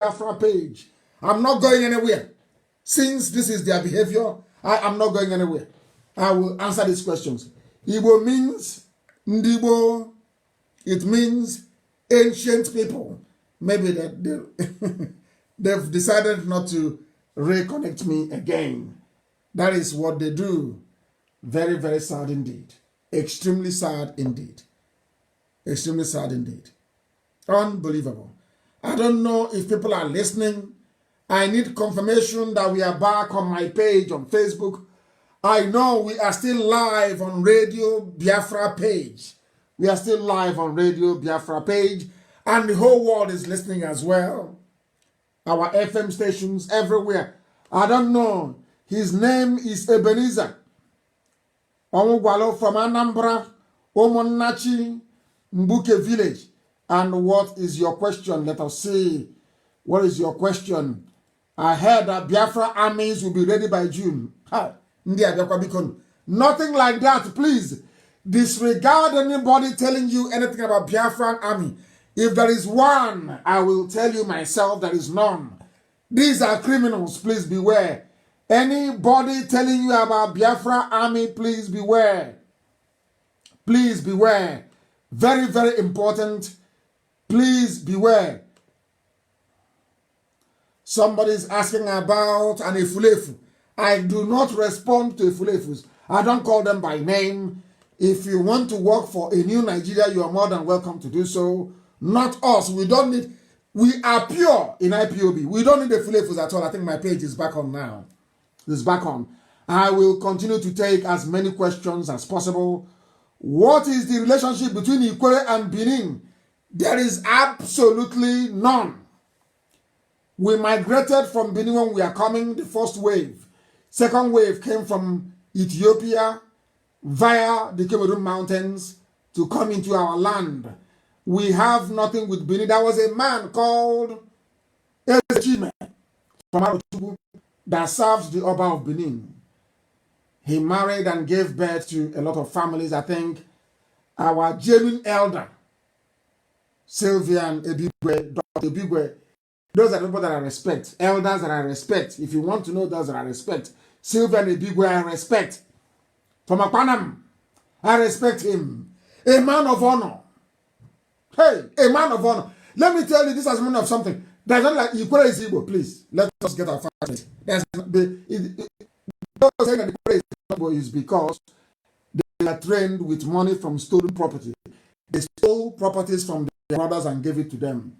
Biafra page. I'm not going anywhere. Since this is their behavior, I am not going anywhere. I will answer these questions. Igbo means Ndibo. It means ancient people. Maybe they've decided not to reconnect me again. That is what they do. Very, very sad indeed. Extremely sad indeed. Extremely sad indeed. Unbelievable. I don't know if people are listening. I need confirmation that we are back on my page on Facebook. I know we are still live on Radio Biafra page. We are still live on Radio Biafra page. And the whole world is listening as well. Our FM stations everywhere. I don't know. His name is Ebenezer. Omugwalo from Anambra, Omonachi, Mbuke village. And what is your question? Let us see. What is your question? I heard that Biafra armies will be ready by June. Nothing like that, please. Disregard anybody telling you anything about Biafran army. If there is one, I will tell you myself there is none. These are criminals, please beware. Anybody telling you about Biafra army, please beware. Please beware. Very, very important. Please beware. Somebody is asking about an Efulefu. I do not respond to Efulefus. I don't call them by name. If you want to work for a new Nigeria, you are more than welcome to do so. Not us. We don't need. We are pure in IPOB. We don't need Efulefus at all. I think my page is back on now. It's back on. I will continue to take as many questions as possible. What is the relationship between Ikwere and Benin? There is absolutely none. We migrated from Benin when we are coming, the first wave. Second wave came from Ethiopia via the Cameroon Mountains to come into our land. We have nothing with Benin. There was a man called Ezechime from Arotubu that served the Oba of Benin. He married and gave birth to a lot of families. I think our genuine elder, Sylvian Ebigwe, Dr. Ebigwe, those are the people that I respect. Elders that I respect. If you want to know those that I respect, Sylvian Ebigwe I respect. From Akpanam, I respect him. A man of honor. Hey, a man of honor. Let me tell you this as a man of something. There's not like Ikwere is Igbo, please. Let us get our facts. There's those saying that Ikwere is Igbo is because they are trained with money from stolen property. They stole properties from their brothers and gave it to them.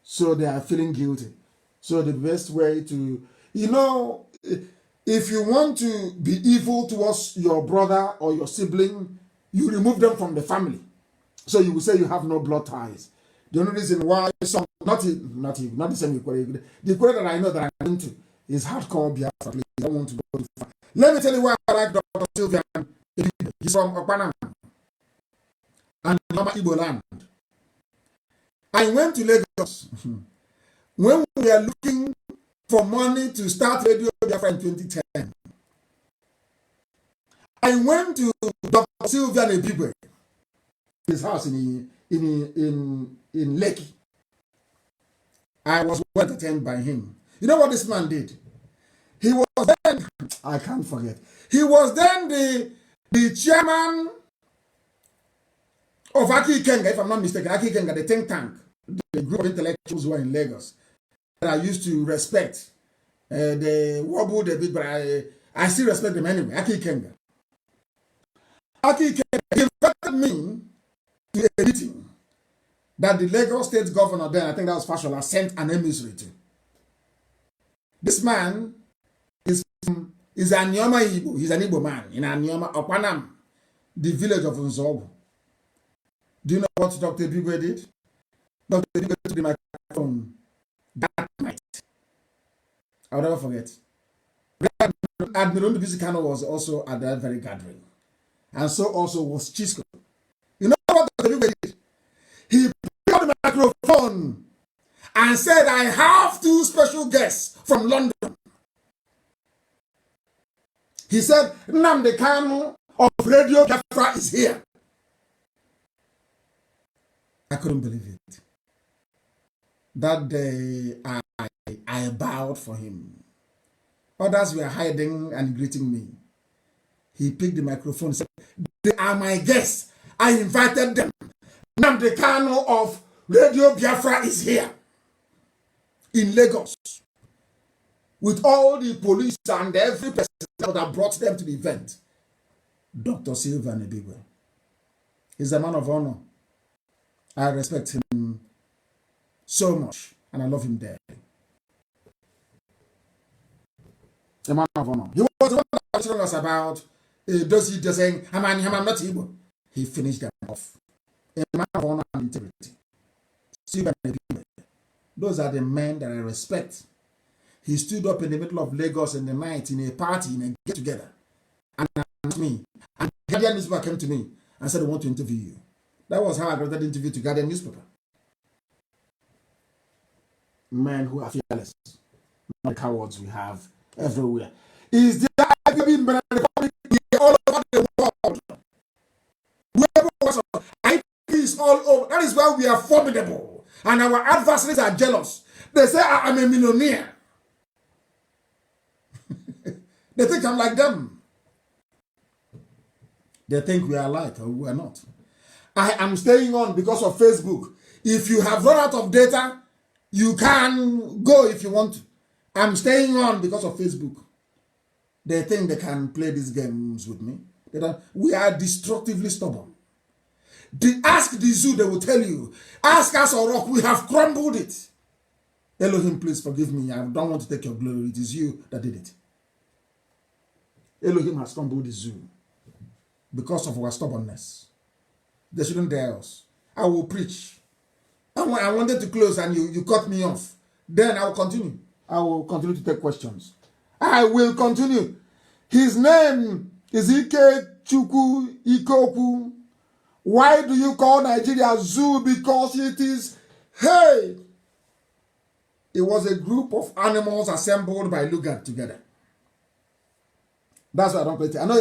So they are feeling guilty. So the best way to, if you want to be evil towards your brother or your sibling, you remove them from the family. So you will say you have no blood ties. The only reason why some, not the same Ikwere. The Ikwere that I know that I'm into is hardcore Biafra. Please, I don't want to go too far. Let me tell you why I like Dr. Sylvian. He's from Okpanam and Mama Igbo land. I went to Lagos when we were looking for money to start Radio Biafra in 2010. I went to Dr. Sylvian Ebigwe, his house in Lekki. I was well entertained by him. You know what this man did? He was then, I can't forget, he was then the chairman of Aki Ikenga, if I'm not mistaken, Aki Ikenga, the think tank, the group of intellectuals who are in Lagos that I used to respect. They wobbled a bit, but I still respect them anyway. Aki Ikenga. Aki Ikenga invited me to a meeting that the Lagos state governor then, I think that was Fashola, sent an emissary to. This man is an Anyoma Igbo. He's an Igbo man in Anyoma, Okpanam, the village of Nzobu. Do you know what Dr. Ebigwe did? Dr. Ebigwe took the microphone that night. I'll never forget. Admiral Nnamdi Kanu was also at that very gathering. And so also was Chisco. You know what Dr. Ebigwe did? He picked up the microphone and said, I have two special guests from London. He said, Nnamdi Kanu of Radio Biafra is here. I couldn't believe it. That day, I bowed for him. Others were hiding and greeting me. He picked the microphone and said, "They are my guests. I invited them. Nnamdi Kanu of Radio Biafra is here in Lagos with all the police and every person that brought them to the event. Dr. Silva Nebigwe. He's a man of honor. I respect him so much and I love him dearly. A man of honor. He was the one that was telling us about those just saying, I'm not Igbo. He finished them off. A man of honor and integrity. Silva Nebigwe. Those are the men that I respect. He stood up in the middle of Lagos in the night in a party, in a get-together, and asked me. And the Guardian newspaper came to me and said, "I want to interview you." That was how I got that interview to Guardian newspaper. Men who are fearless, not the cowards we have everywhere. Is there IPOB Republic all over the world? Whoever was IPOB is all over. That is why we are formidable, and our adversaries are jealous. They say I'm a millionaire. They think I'm like them. They think we are alike, or we are not. I am staying on because of Facebook. If you have run out of data, you can go if you want to. I'm staying on because of Facebook. They think they can play these games with me. They don't. We are destructively stubborn. Ask the zoo, they will tell you. Ask us or rock, we have crumbled it. Elohim, please forgive me. I don't want to take your glory. It is you that did it. Elohim has crumbled the zoo because of our stubbornness. They shouldn't dare us. I will preach. I wanted to close and you cut me off. Then I will continue. I will continue to take questions. I will continue. His name is Ike Chukwu Ikoku. Why do you call Nigeria zoo? Because it is, hey, it was a group of animals assembled by Lugard together. That's why I don't play it. I know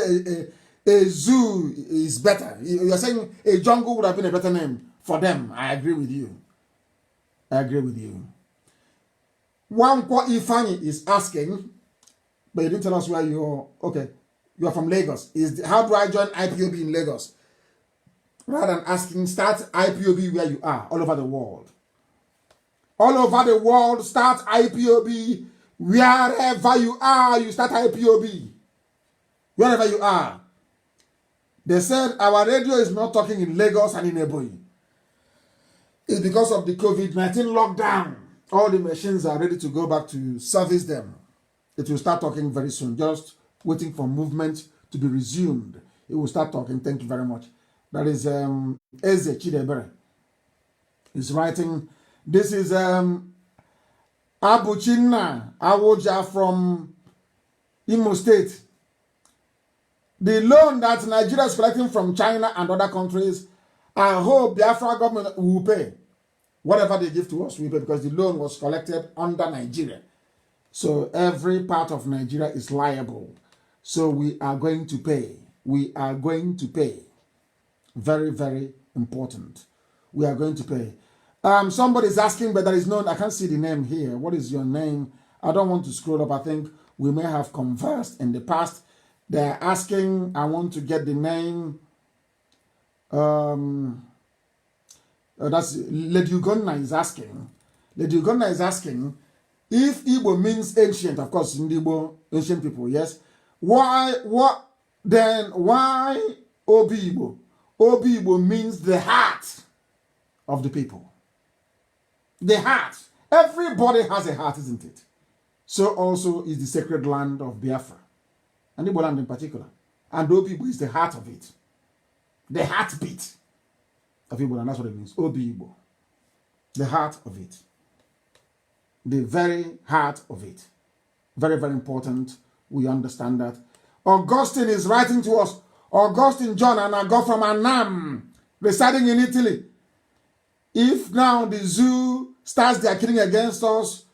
a zoo is better. You're saying a jungle would have been a better name for them. I agree with you. I agree with you. Wankwa Ifani is asking, but you didn't tell us where you're. Okay, you're from Lagos. How do I join IPOB in Lagos? Rather than asking, start IPOB where you are, all over the world. All over the world, start IPOB. Wherever you are, you start IPOB. Wherever you are. They said our radio is not talking in Lagos and in Ebonyi. It's because of the COVID-19 lockdown. All the machines are ready to go back to service them. It will start talking very soon. Just waiting for movement to be resumed. It will start talking. Thank you very much. That is Eze Chidebere. He's writing. This is Abuchinna Awoja from Imo State. The loan that Nigeria is collecting from China and other countries, I hope the Biafra government will pay. Whatever they give to us, we pay because the loan was collected under Nigeria. So every part of Nigeria is liable. So we are going to pay. We are going to pay. Very, very important. We are going to pay. Somebody is asking, but there is no, I can't see the name here. What is your name? I don't want to scroll up. I think we may have conversed in the past. They're asking, I want to get the name. That's Lady Ugonna is asking. Lady Ugonna is asking if Igbo means ancient. Of course, in Igbo, ancient people, yes. Why Obi Igbo? Obi Igbo means the heart of the people. The heart. Everybody has a heart, isn't it? So also is the sacred land of Biafra. And Igbo land in particular. And Obi Igbo is the heart of it. The heartbeat of Igbo land, that's what it means. Obi Igbo. The heart of it. The very heart of it. Very, very important. We understand that. Augustine is writing to us. Augustine John and I got from Annam, residing in Italy. If now the zoo starts their killing against us,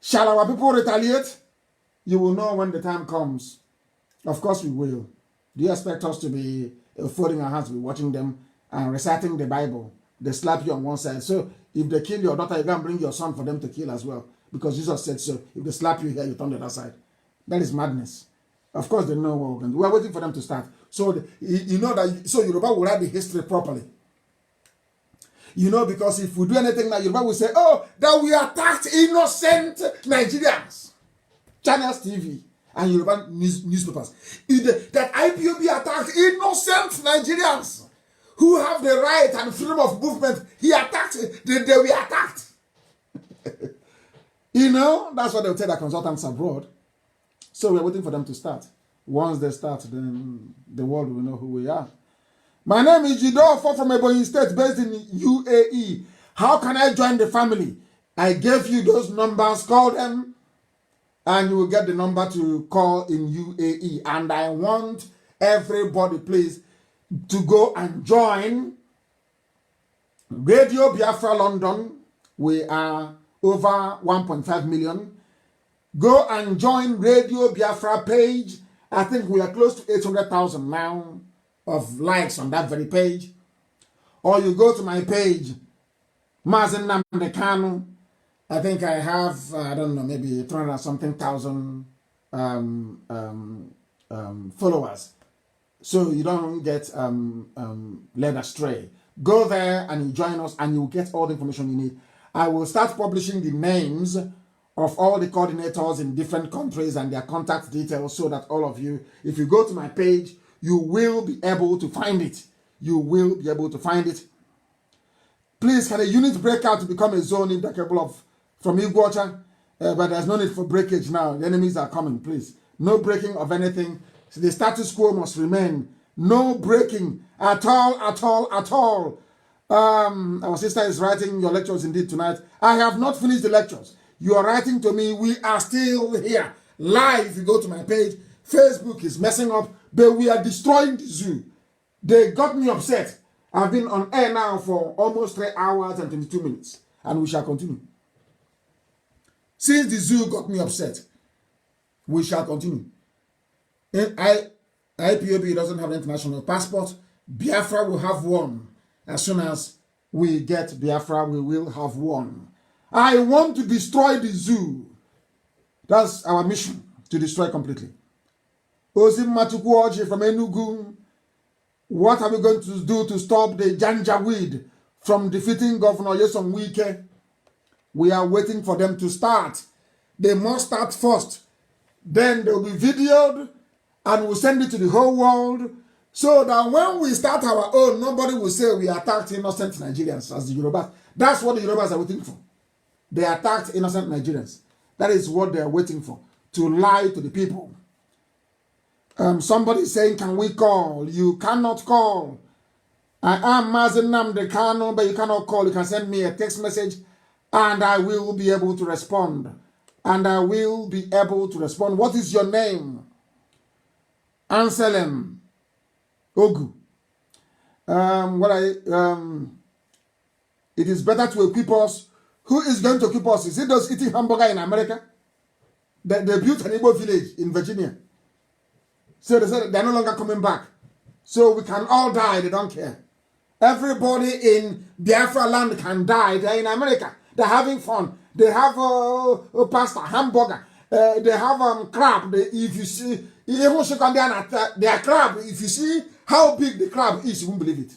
shall our people retaliate? You will know when the time comes. Of course we will. Do you expect us to be folding our hands, be watching them and reciting the Bible? They slap you on one side. So if they kill your daughter, you can bring your son for them to kill as well. Because Jesus said so. If they slap you here, you turn the other side. That is madness. Of course, they know what we're going to do. We are waiting for them to start. So, you know that, so Yoruba will write the history properly. You know, because if we do anything now, Yoruba will say, oh, that we attacked innocent Nigerians. Channels TV and Yoruba newspapers. That IPOB attacked innocent Nigerians who have the right and freedom of movement. He attacked, they were attacked. You know, that's what they'll tell the consultants abroad. So we're waiting for them to start. Once they start, then the world will know who we are. My name is Jidofo from Ebonyi State, based in UAE. How can I join the family? I gave you those numbers, call them, and you will get the number to call in UAE. And I want everybody, please, to go and join Radio Biafra London. We are over 1.5 million. Go and join Radio Biafra page. I think we are close to 800,000 now of likes on that very page. Or you go to my page, Mazi Nnamdi Kanu. I think I have, I don't know, maybe 300-something thousand followers. So you don't get led astray. Go there and you join us and you will get all the information you need. I will start publishing the names of all the coordinators in different countries and their contact details so that all of you, if you go to my page, you will be able to find it. You will be able to find it. Please, can a unit break out to become a zone if they're capable of from Iguacha? But there's no need for breakage now. The enemies are coming, please. No breaking of anything. So the status quo must remain. No breaking at all, at all, at all. Our sister is writing your lectures indeed tonight. I have not finished the lectures. You are writing to me. We are still here. Live, if you go to my page. Facebook is messing up, but we are destroying the zoo. They got me upset. I've been on air now for almost 3 hours and 22 minutes. And we shall continue. Since the zoo got me upset, we shall continue. IPOB doesn't have an international passport. Biafra will have one. As soon as we get Biafra, we will have one. I want to destroy the zoo. That's our mission, to destroy completely. Osim Matukuoji from Enugu. What are we going to do to stop the Janjaweed from defeating Governor Nyesom Wike? We are waiting for them to start. They must start first. Then they will be videoed and we'll send it to the whole world so that when we start our own, nobody will say we attacked innocent Nigerians as the Yorubas. That's what the Yorubas are waiting for. They attacked innocent Nigerians. That is what they are waiting for, to lie to the people. Somebody is saying, can we call? You cannot call. I am Mazi Nnamdi Kanu, but you cannot call. You can send me a text message and I will be able to respond. And I will be able to respond. What is your name? Anselm Ogu. It is better to equip us. Who is going to equip us? Is it those eating hamburger in America? They built an Igbo village in Virginia. So they said they're no longer coming back. So we can all die, they don't care. Everybody in Biafra land can die. They're in America. They're having fun. They have pasta, hamburger. They have crab. If you see, their crab, if you see how big the crab is, you won't believe it.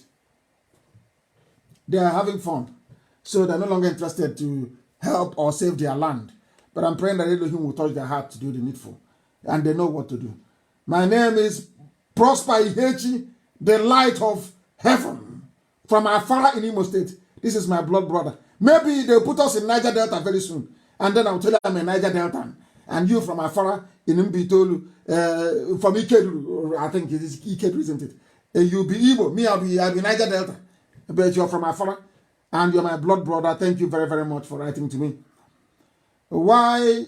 They are having fun. So they're no longer interested to help or save their land. But I'm praying that Elohim will touch their heart to do the needful. And they know what to do. My name is Prosper Ihechi, the light of heaven, from Afara in Imo State. This is my blood brother. Maybe they'll put us in Niger Delta very soon. And then I'll tell you I'm a Niger Delta. And you from Afara in Mbitolu, from Ikedu, I think it is Ikedu, isn't it? You'll be Igbo. Me, I'll be Niger Delta. But you're from Afara. And you're my blood brother. Thank you very, very much for writing to me. Why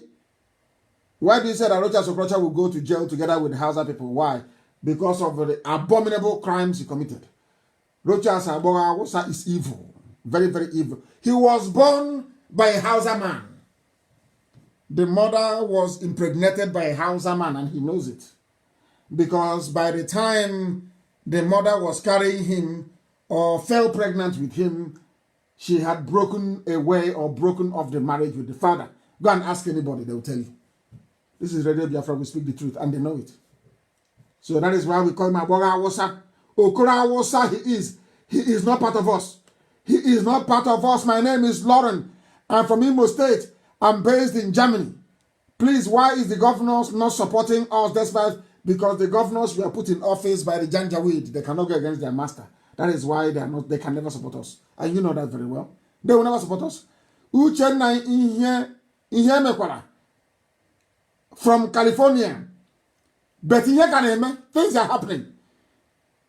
do you say that Rochas Okrocha will go to jail together with the Hausa people? Why? Because of the abominable crimes he committed. Rochas Okrocha is evil. Very, very evil. He was born by a Hausa man. The mother was impregnated by a Hausa man and he knows it. Because by the time the mother was carrying him or fell pregnant with him, she had broken away or broken off the marriage with the father. Go and ask anybody, they will tell you. This is Radio Biafra, we speak the truth, and they know it. So that is why we call him Aboga Awosa. Okura Awosa, he is. He is not part of us. He is not part of us. My name is Lauren. I'm from Imo State. I'm based in Germany. Please, why is the governors not supporting us despite? Because the governors were put in office by the Janjaweed. They cannot go against their master. That is why they can never support us. And you know that very well. They will never support us. Uchenna Mekwala from California. But in here, things are happening.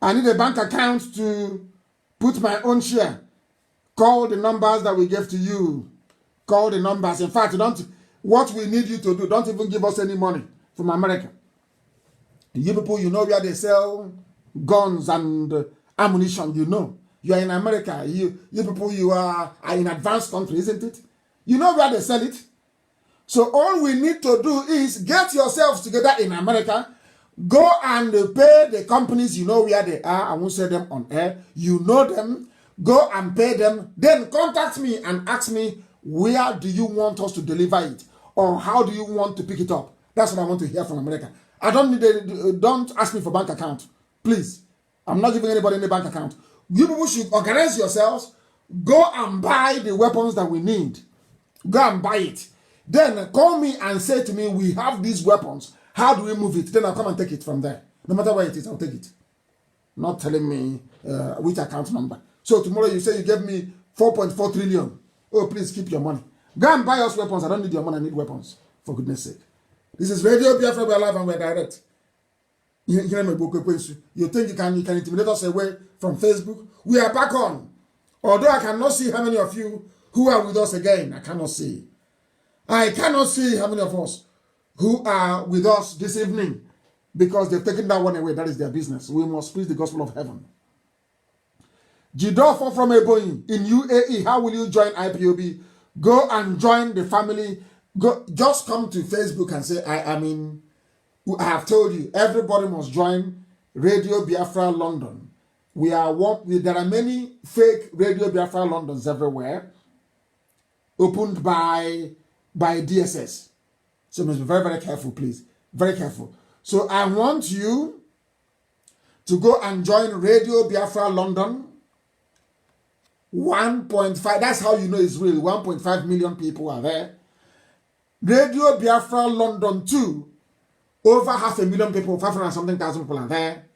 I need a bank account to put my own share. Call the numbers that we gave to you. Call the numbers. In fact, what we need you to do, don't even give us any money from America. You people, you know where they sell guns and ammunition, you know. You are in America. You people, you are in advanced country, isn't it? You know where they sell it. So all we need to do is get yourselves together in America. Go and pay the companies, you know where they are. I won't say them on air. You know them. Go and pay them. Then contact me and ask me, where do you want us to deliver it? Or how do you want to pick it up? That's what I want to hear from America. I don't ask me for bank account. Please. I'm not giving anybody any bank account. You people should organize yourselves. Go and buy the weapons that we need. Go and buy it. Then call me and say to me, we have these weapons. How do we move it? Then I'll come and take it from there. No matter where it is, I'll take it. Not telling me which account number. So tomorrow you say you gave me 4.4 trillion. Oh, please keep your money. Go and buy us weapons. I don't need your money. I need weapons. For goodness sake. This is Radio Biafra. We're live and we're direct. You think you can intimidate us away from Facebook? We are back on. Although I cannot see how many of you who are with us again. I cannot see. I cannot see how many of us who are with us this evening because they've taken that one away. That is their business. We must preach the gospel of heaven. Jidofo from Ebonyi in UAE. How will you join IPOB? Go and join the family. Go, just come to Facebook and say, I have told you, everybody must join Radio Biafra London. There are many fake Radio Biafra Londons everywhere, opened by DSS. So you must be very, very careful, please. Very careful. So I want you to go and join Radio Biafra London. 1.5, that's how you know it's real. 1.5 million people are there. Radio Biafra London 2, over 500,000 people, 500 and something thousand people are there.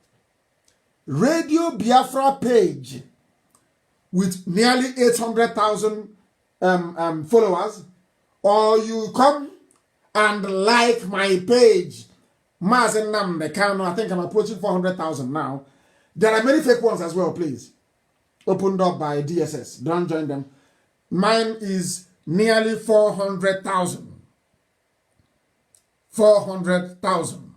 Radio Biafra page with nearly 800,000 followers. Or you come and like my page, Mazi Nnamdi Kanu. I think I'm approaching 400,000 now. There are many fake ones as well, please. Opened up by DSS. Don't join them. Mine is nearly 400,000. 400,000.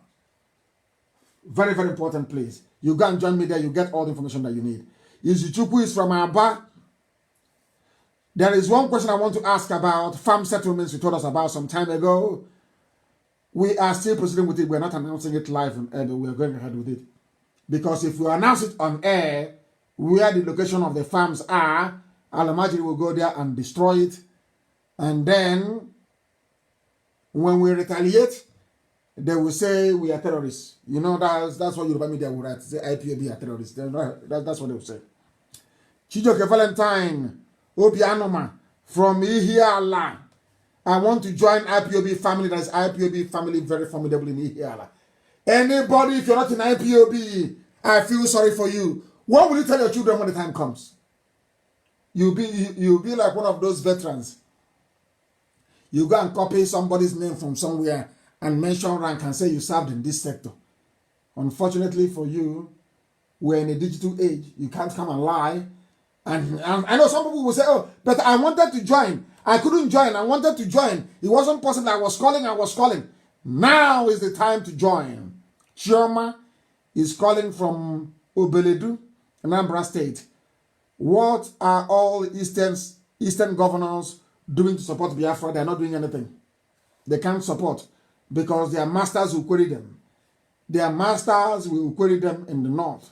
Very, very important, please. You go and join me there. You get all the information that you need. Izuchukwu is from Aba. There is one question I want to ask about farm settlements you told us about some time ago. We are still proceeding with it. We're not announcing it live on air, but we're going ahead with it. Because if we announce it on air, where the location of the farms are, Alamajiri will go there and destroy it. And then, when we retaliate, they will say we are terrorists. You know, that's what Yoruba media will write. Say IPOB are terrorists. That's what they will say. Chijoke Valentine, Obianoma, from Ihiala. I want to join IPOB family. That is IPOB family, very formidable in Ihiala. Anybody, if you're not in IPOB, I feel sorry for you. What will you tell your children when the time comes? You'll be like one of those veterans. You go and copy somebody's name from somewhere and mention rank and say you served in this sector. Unfortunately for you, we're in a digital age. You can't come and lie. And I know some people will say, oh, but I wanted to join. I couldn't join. I wanted to join. It wasn't possible. I was calling. Now is the time to join. Chioma is calling from Obeledu, Anambra State. What are all Eastern governors doing to support Biafra? They're not doing anything. They can't support because their masters will query them. Their masters will query them in the north.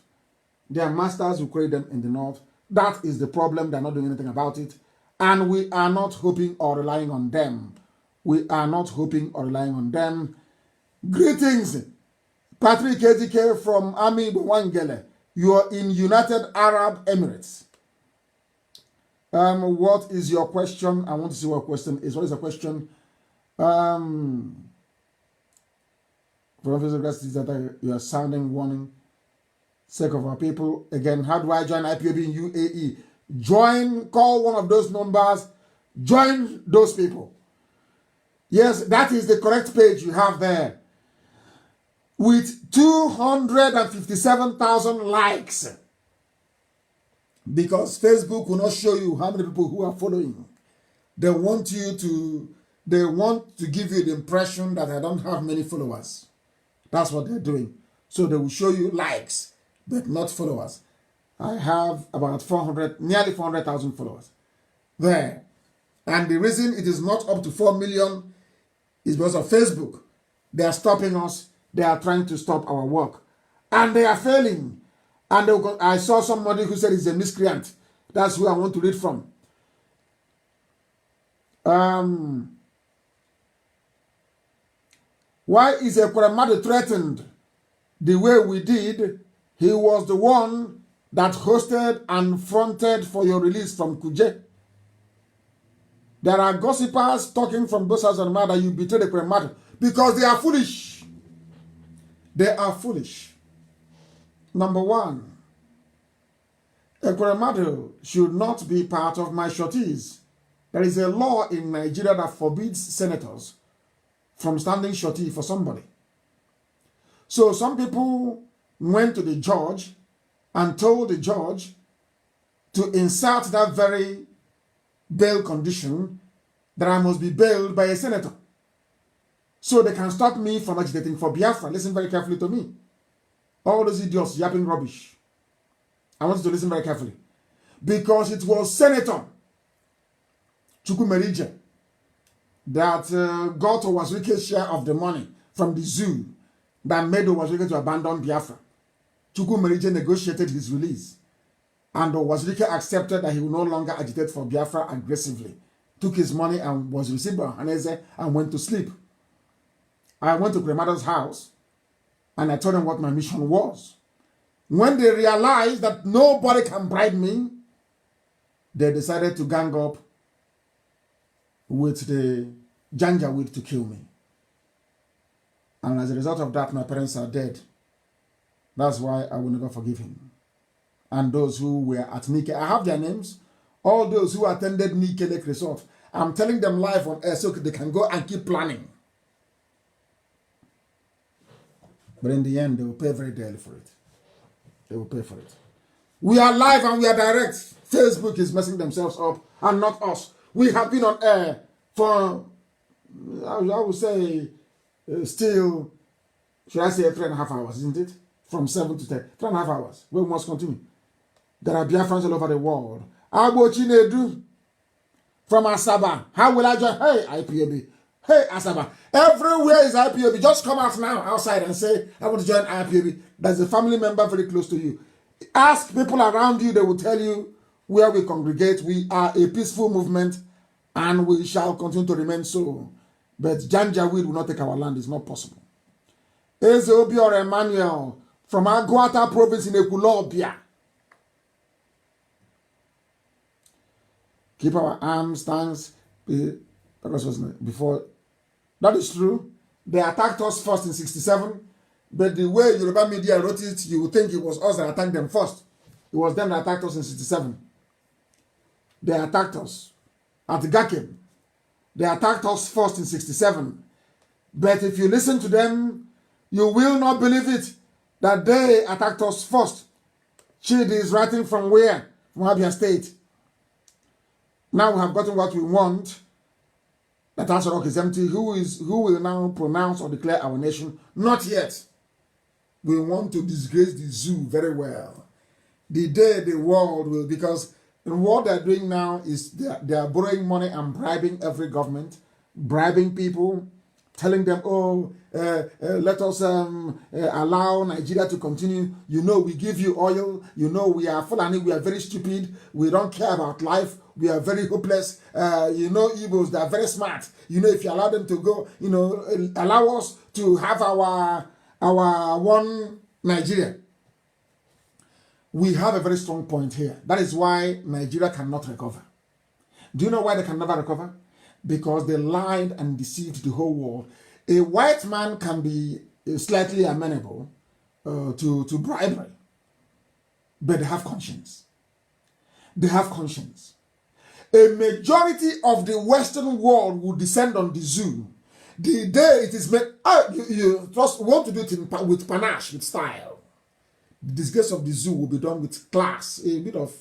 Their masters will query them in the north. That is the problem. They're not doing anything about it. And we are not hoping or relying on them. We are not hoping or relying on them. Greetings, Patrick Ezike from Ami Bwangele. You are in United Arab Emirates. What is your question? I want to see what question is. What is the question? From that you are sounding warning. Sake of our people. Again, how do I join IPOB in UAE? Call one of those numbers. Join those people. Yes, that is the correct page you have there. With 257,000 likes. Because Facebook will not show you how many people who are following. They want to give you the impression that I don't have many followers. That's what they're doing. So they will show you likes, but not followers. I have about nearly 400,000 followers there. And the reason it is not up to 4 million is because of Facebook. They are stopping us. They are trying to stop our work. And they are failing. And I saw somebody who said he's a miscreant. That's who I want to read from. Why is Ekweremadu threatened the way we did? He was the one that hosted and fronted for your release from Kuje. There are gossipers talking from both sides of the matter. You betrayed Ekweremadu because they are foolish. They are foolish. Number one, Ekweremadu should not be part of my shorties. There is a law in Nigeria that forbids senators from standing shorty for somebody. So some people went to the judge and told the judge to insert that very bail condition that I must be bailed by a senator. So they can stop me from agitating for Biafra. Listen very carefully to me. All those idiots yapping rubbish. I want you to listen very carefully. Because it was Senator Chukwumerije that got Owazirike's share of the money from the zoo that made Owazirike to abandon Biafra. Chukwumerije negotiated his release. And Owazirike accepted that he would no longer agitate for Biafra aggressively. Took his money and was received by Haneze and went to sleep. I went to Ekweremadu's house and I told them what my mission was. When they realized that nobody can bribe me, they decided to gang up with the Janjaweed to kill me. And as a result of that, my parents are dead. That's why I will never forgive him. And those who were at Nike, I have their names. All those who attended Nike Lake Resort, I'm telling them live on air so they can go and keep planning. But in the end, they will pay very dearly for it. They will pay for it. We are live and we are direct. Facebook is messing themselves up and not us. We have been on air for, I would say, still, should I say 3.5 hours, isn't it? From 7 to 10. 3.5 hours. We must continue. There are Biafrans all over the world. Abo Chinedu from Asaba. How will I join? Hey, IPOB. Hey, Asaba. Everywhere is IPOB. Just come out now outside and say, I want to join IPOB. There's a family member very close to you. Ask people around you. They will tell you where we congregate. We are a peaceful movement and we shall continue to remain so. But Janjaweed will not take our land. It's not possible. Ezeobi or Emmanuel from Aguata province in Ekulobia. Keep our arms, thanks. Before. That is true. They attacked us first in 67. But the way Yoruba media wrote it, you would think it was us that attacked them first. It was them that attacked us in 67. They attacked us at Gakem. They attacked us first in 67. But if you listen to them, you will not believe it that they attacked us first. Chidi is writing from where? From Abia State. Now we have gotten what we want. That Answer Rock is empty. Who will now pronounce or declare our nation? Not yet. We want to disgrace the zoo very well. The day the world will, because what they're doing now is they are borrowing money and bribing every government, bribing people, telling them, oh, let us allow Nigeria to continue. You know, we give you oil. You know, we are Fulani. We are very stupid. We don't care about life. We are very hopeless. You know, Igbos, they are very smart. You know, if you allow them to go, you know, allow us to have our one Nigeria. We have a very strong point here. That is why Nigeria cannot recover. Do you know why they can never recover? Because they lied and deceived the whole world. A white man can be slightly amenable to bribery, but they have conscience. They have conscience. A majority of the Western world will descend on the zoo the day it is made. You just want to do it with panache, with style. The disgrace of the zoo will be done with class, a bit of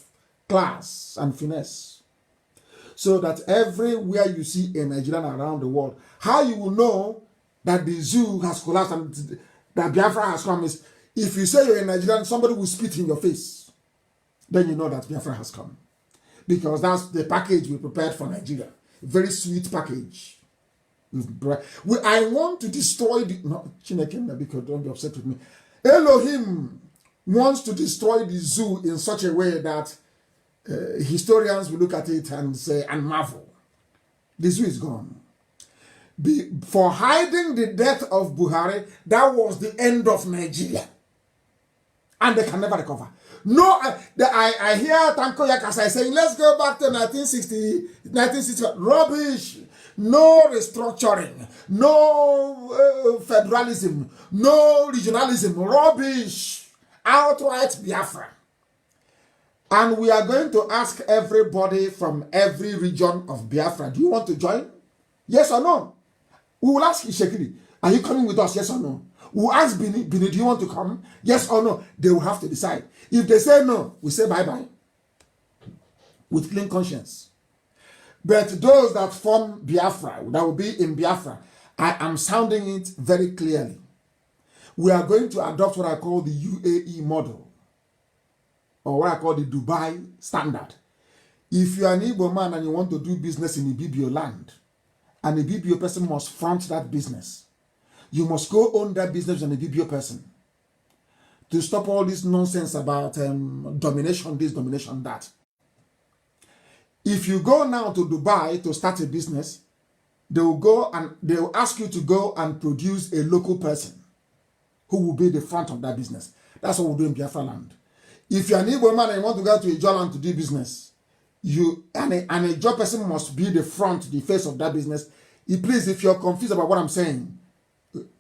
class and finesse. So that everywhere you see a Nigerian around the world, how you will know that the zoo has collapsed and that Biafra has come is if you say you're a Nigerian, somebody will spit in your face. Then you know that Biafra has come. Because that's the package we prepared for Nigeria. Very sweet package. I want to destroy the... No, Chineke, because don't be upset with me. Elohim wants to destroy the zoo in such a way that historians will look at it and say, and marvel. The zoo is gone. For hiding the death of Buhari, that was the end of Nigeria. And they can never recover. No, I hear Tanko Yakasai saying, let's go back to 1960. Rubbish. No restructuring. No federalism. No regionalism. Rubbish. Outright Biafra. And we are going to ask everybody from every region of Biafra, do you want to join? Yes or no? We will ask Ishekiri, are you coming with us? Yes or no? We'll ask Bini, do you want to come? Yes or no? They will have to decide. If they say no, we say bye-bye. With clean conscience. But those that form Biafra, that will be in Biafra, I am sounding it very clearly. We are going to adopt what I call the UAE model. Or what I call the Dubai standard. If you are an Igbo man and you want to do business in Ibibio land, and a Ibibio person must front that business, you must go own that business as an Ibibio person. To stop all this nonsense about domination, this, domination, that. If you go now to Dubai to start a business, they will ask you to go and produce a local person who will be the front of that business. That's what we do in Biafra land. If you're an Igbo man and you want to go to a land to do business, and a job person must be the front, the face of that business. Please, if you're confused about what I'm saying,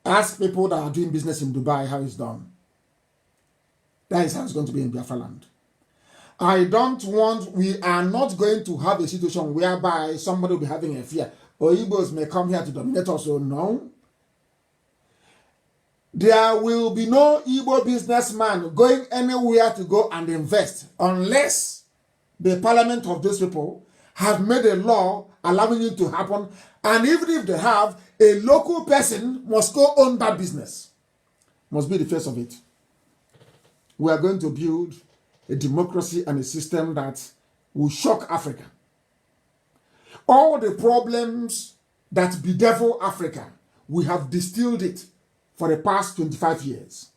ask people that are doing business in Dubai how it's done. That is how it's going to be in Biafra land. We are not going to have a situation whereby somebody will be having a fear. Or Igbos may come here to dominate us, or no. There will be no Igbo businessman going anywhere to go and invest unless the parliament of those people have made a law allowing it to happen. And even if they have, a local person must go own that business. Must be the face of it. We are going to build a democracy and a system that will shock Africa. All the problems that bedevil Africa, we have distilled it for the past 25 years.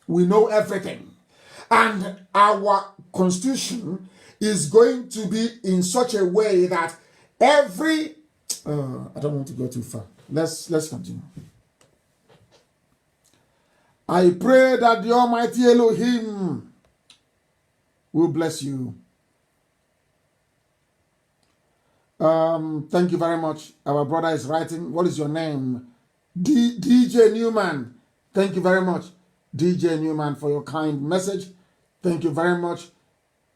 We know everything. And our constitution is going to be in such a way that every... I don't want to go too far. Let's continue. I pray that the Almighty Elohim will bless you. Thank you very much. Our brother is writing. What is your name? DJ Newman. Thank you very much, DJ Newman, for your kind message. Thank you very much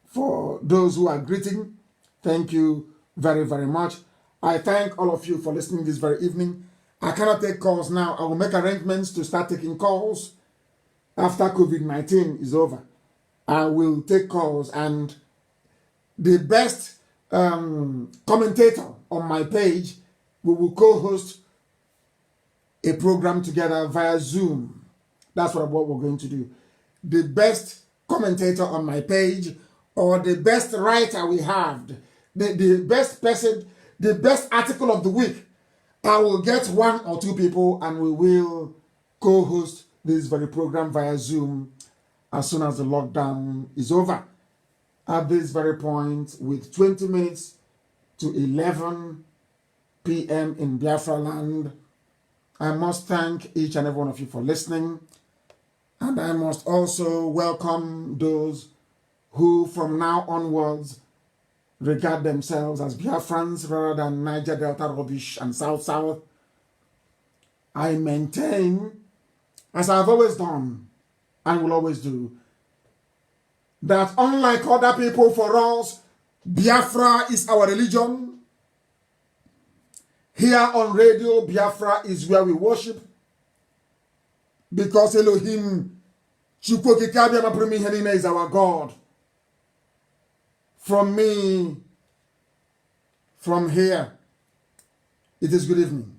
for those who are greeting. Thank you very, very much. I thank all of you for listening this very evening. I cannot take calls now. I will make arrangements to start taking calls after COVID-19 is over. I will take calls, and the best commentator on my page, we will co-host a program together via Zoom. That's what we're going to do. The best commentator on my page, or the best writer we have, the best person, the best article of the week, I will get 1 or 2 people and we will co-host this very program via Zoom as soon as the lockdown is over. At this very point, with 20 minutes to 11 p.m. in Biafra land, I must thank each and every one of you for listening. And I must also welcome those who from now onwards regard themselves as Biafrans rather than Niger Delta rubbish and South. I maintain, as I've always done and will always do, that unlike other people, for us, Biafra is our religion. Here on radio, Biafra is where we worship. Because Elohim, Chukwokikabiamaprimihenine is our God. From me, from here, it is good evening.